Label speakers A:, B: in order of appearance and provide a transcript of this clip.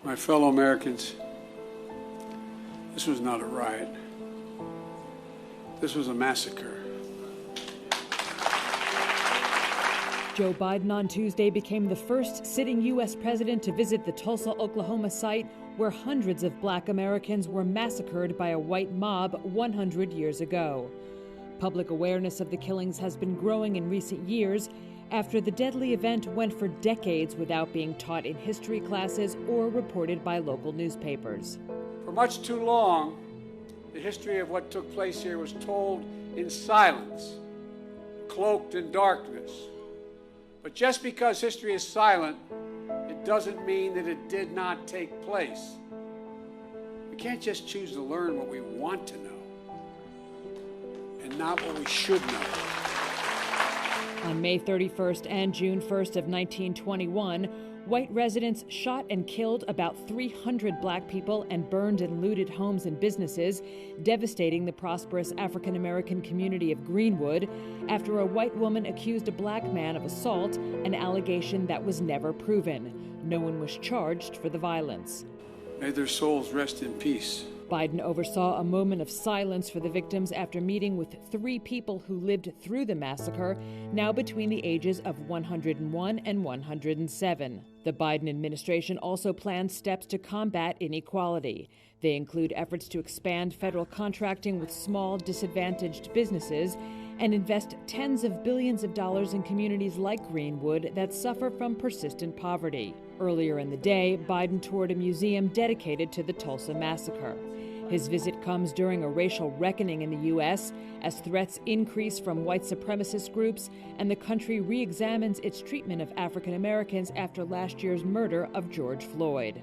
A: My fellow Americans, this was not a riot. This was a massacre.
B: Joe Biden on Tuesday became the first sitting U.S. president to visit the Tulsa, Oklahoma site where hundreds of Black Americans were massacred by a white mob 100 years ago. Public awareness of the killings has been growing in recent years after the deadly event went for decades without being taught in history classes or reported by local newspapers.
A: For much too long, the history of what took place here was told in silence, cloaked in darkness. But just because history is silent, it doesn't mean that it did not take place. We can't just choose to learn what we want to know and not what we should know.
B: On May 31st and June 1st of 1921, white residents shot and killed about 300 Black people and burned and looted homes and businesses, devastating the prosperous African-American community of Greenwood after a white woman accused a Black man of assault, an allegation that was never proven. No one was charged for the violence.
A: May their souls rest in peace.
B: Biden oversaw a moment of silence for the victims after meeting with 3 people who lived through the massacre, now between the ages of 101 and 107. The Biden administration also plans steps to combat inequality. They include efforts to expand federal contracting with small, disadvantaged businesses and invest tens of billions of dollars in communities like Greenwood that suffer from persistent poverty. Earlier in the day, Biden toured a museum dedicated to the Tulsa massacre. His visit comes during a racial reckoning in the U.S. as threats increase from white supremacist groups and the country re-examines its treatment of African Americans after last year's murder of George Floyd.